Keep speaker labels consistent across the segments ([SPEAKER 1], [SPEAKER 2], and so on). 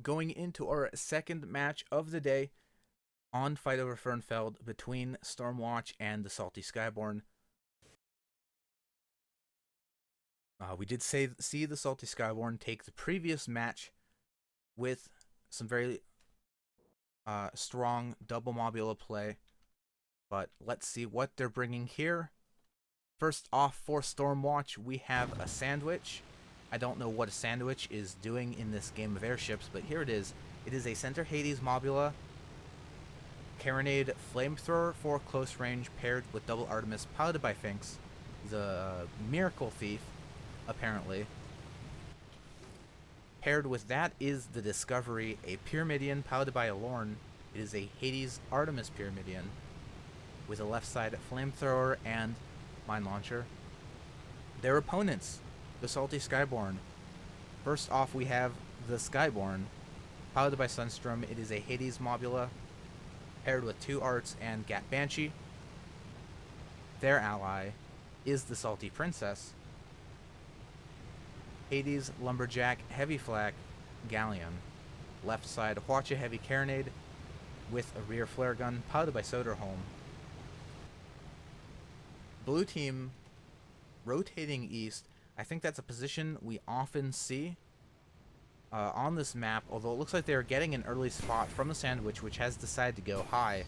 [SPEAKER 1] going into our second match of the day on Fight Over Fernfeld between Stormwatch and the Salty Skyborne. We did see the Salty Skyborne take the previous match with some very strong double Mobula play, but let's see what they're bringing here. First off, for Stormwatch, we have a sandwich. I don't know what a sandwich is doing in this game of airships, but here it is. It is a Center Hades Mobula Carronade Flamethrower for close range paired with double Artemis piloted by Finks. He's a Miracle Thief, apparently. Paired with that is the Discovery, a Pyramidion piloted by a Lorne. It is a Hades Artemis Pyramidion with a left side Flamethrower and Mine Launcher. Their opponents, the Salty Skyborne. First off, we have the Skyborne, piloted by Sunstrom. It is a Hades Mobula, paired with 2 Arts and Gat Banshee. Their ally is the Salty Princess, Hades Lumberjack Heavy Flak Galleon. Left side Hwacha Heavy Carronade with a rear flare gun, piloted by Soderholm. Blue team rotating east. I think that's a position we often see on this map, although it looks like they're getting an early spot from the sandwich, which has decided to go high.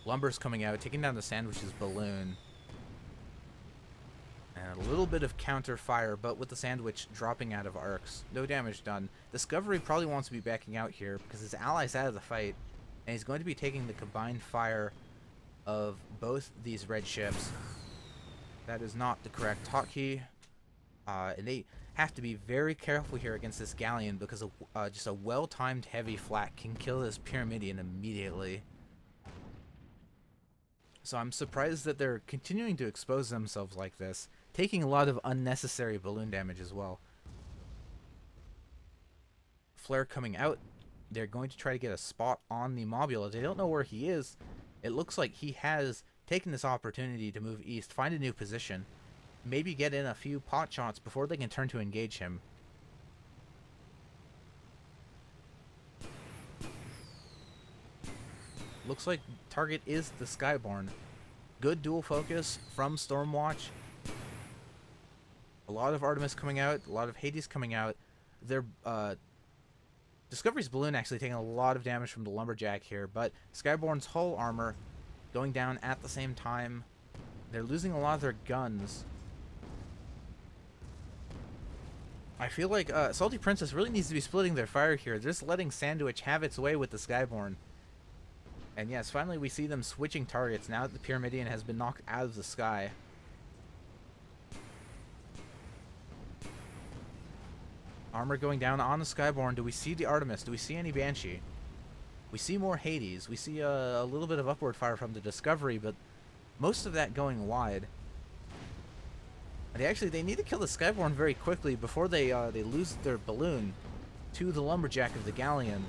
[SPEAKER 1] Lumber's coming out, taking down the sandwich's balloon. And a little bit of counter fire, but with the sandwich dropping out of arcs. No damage done. Discovery probably wants to be backing out here because his ally's out of the fight, and he's going to be taking the combined fire of both these red ships. That is not the correct hotkey. And they have to be very careful here against this Galleon because just a well-timed heavy flak can kill this Pyramidion immediately. So I'm surprised that they're continuing to expose themselves like this, taking a lot of unnecessary balloon damage as well. Flare coming out. They're going to try to get a spot on the Mobula. They don't know where he is. It looks like he has taken this opportunity to move east, find a new position, maybe get in a few pot shots before they can turn to engage him. Looks like target is the Skyborne. Good dual focus from Stormwatch. A lot of Artemis coming out, a lot of Hades coming out. Their Discovery's balloon actually taking a lot of damage from the Lumberjack here, but Skyborne's hull armor going down at the same time. They're losing a lot of their guns. I feel like Salty Princess really needs to be splitting their fire here. They're just letting Sandwich have its way with the Skyborne. And yes, finally we see them switching targets now that the Pyramidion has been knocked out of the sky. Armor going down on the Skyborne. Do we see the Artemis? Do we see any Banshee? We see more Hades. We see a little bit of upward fire from the Discovery, but most of that going wide. And they need to kill the Skyborne very quickly before they lose their balloon to the Lumberjack of the Galleon.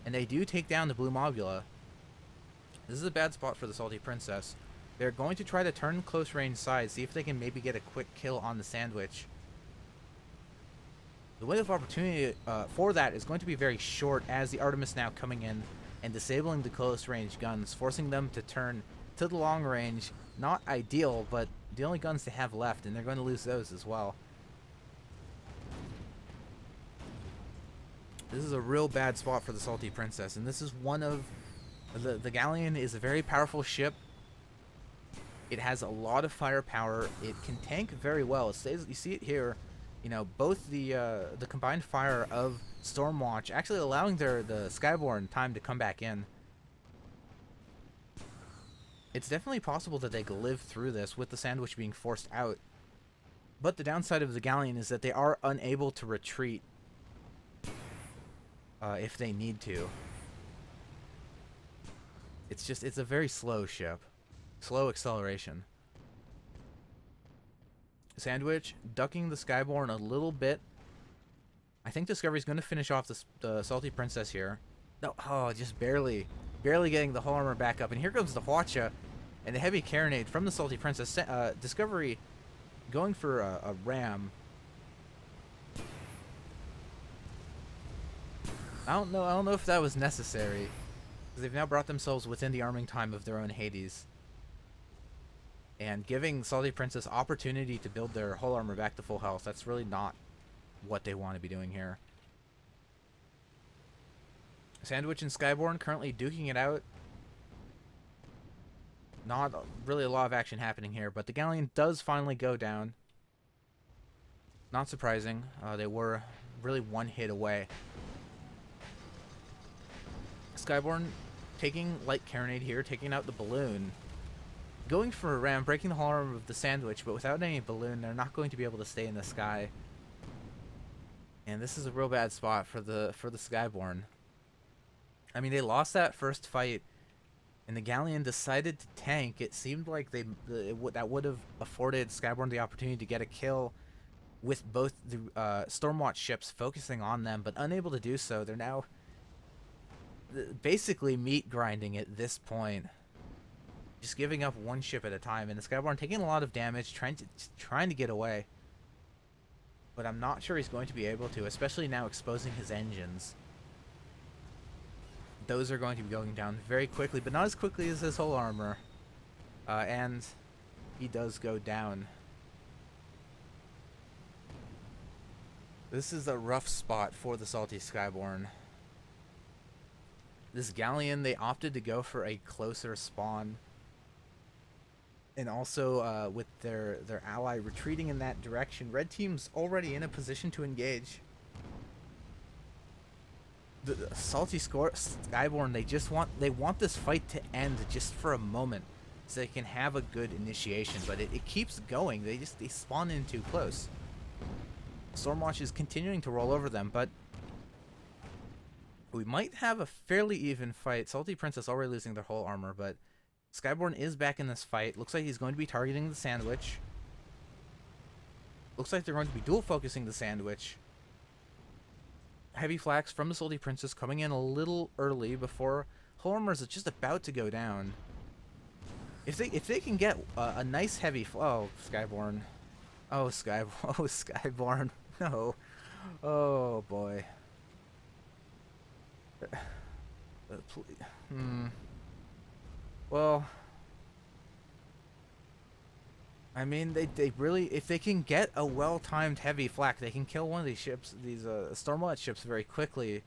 [SPEAKER 1] And they do take down the Blue Mobula. This is a bad spot for the Salty Princess. They're going to try to turn close range side, see if they can maybe get a quick kill on the Sandwich. The window of opportunity for that is going to be very short, as the Artemis now coming in and disabling the close range guns, forcing them to turn to the long range. Not ideal, but the only guns they have left, and they're going to lose those as well. This is a real bad spot for the Salty Princess, and this is one of... The Galleon is a very powerful ship. It has a lot of firepower. It can tank very well. It stays, you see it here. You know, both the combined fire of Stormwatch actually allowing the Skyborne time to come back in. It's definitely possible that they could live through this with the Sandwich being forced out. But the downside of the Galleon is that they are unable to retreat if they need to. It's a very slow ship. Slow acceleration. Sandwich ducking the Skyborne a little bit. I think Discovery's going to finish off the Salty Princess here. No, oh, just barely getting the hull armor back up. And here comes the Hwacha and the heavy carronade from the Salty Princess. Discovery going for a ram. I don't know if that was necessary. Because they've now brought themselves within the arming time of their own Hades. And giving Salty Princess opportunity to build their whole armor back to full health, that's really not what they want to be doing here. Sandwich and Skyborne currently duking it out. Not really a lot of action happening here, but the Galleon does finally go down. Not surprising. They were really one hit away. Skyborne taking light carronade here, taking out the balloon. Going for a ram, breaking the whole armor of the Sandwich, but without any balloon, they're not going to be able to stay in the sky. And this is a real bad spot for the Skyborne. I mean, they lost that first fight, and the Galleon decided to tank. It seemed like that would have afforded Skyborne the opportunity to get a kill with both the Stormwatch ships focusing on them, but unable to do so. They're now basically meat grinding at this point, just giving up one ship at a time, and the Skyborne taking a lot of damage, trying to get away. But I'm not sure he's going to be able to, especially now exposing his engines. Those are going to be going down very quickly, but not as quickly as his whole armor. And he does go down. This is a rough spot for the Salty Skyborne. This Galleon, they opted to go for a closer spawn. And also, with their ally retreating in that direction, Red Team's already in a position to engage. The Salty Skyborne, they want this fight to end just for a moment, so they can have a good initiation. But it keeps going. They spawn in too close. Stormwatch is continuing to roll over them, but we might have a fairly even fight. Salty Princess already losing their whole armor, but Skyborne is back in this fight. Looks like he's going to be targeting the Sandwich. Looks like they're going to be dual focusing the Sandwich. Heavy flax from the Salty Princess coming in a little early before whole armor is just about to go down. If they can get a nice heavy Skyborne. Oh, Skyborne. No. Oh boy. Well, I mean, they really, if they can get a well-timed heavy flak, they can kill one of these ships, these Stormwatch ships, very quickly.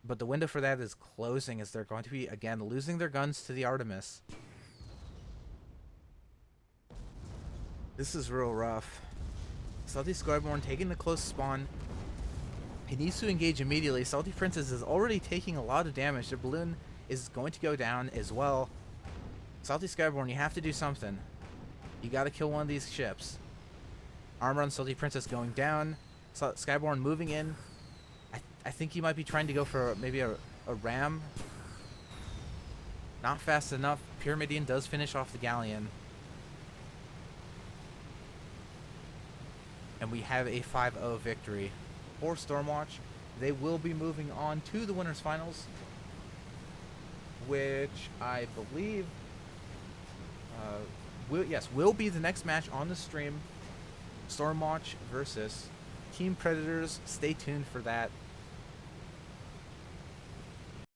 [SPEAKER 1] But the window for that is closing, as they're going to be, again, losing their guns to the Artemis. This is real rough. Salty Skyborne taking the close spawn. He needs to engage immediately. Salty Princess is already taking a lot of damage. Their balloon is going to go down as well. Salty Skyborne, you have to do something. You gotta kill one of these ships. Armor on Salty Princess going down. Skyborne moving in. I think he might be trying to go for maybe a ram. Not fast enough. Pyramidion does finish off the Galleon. And we have a 5-0 victory for Stormwatch. They will be moving on to the winners finals, which I believe will be the next match on the stream. Stormwatch versus Team Predators. Stay tuned for that.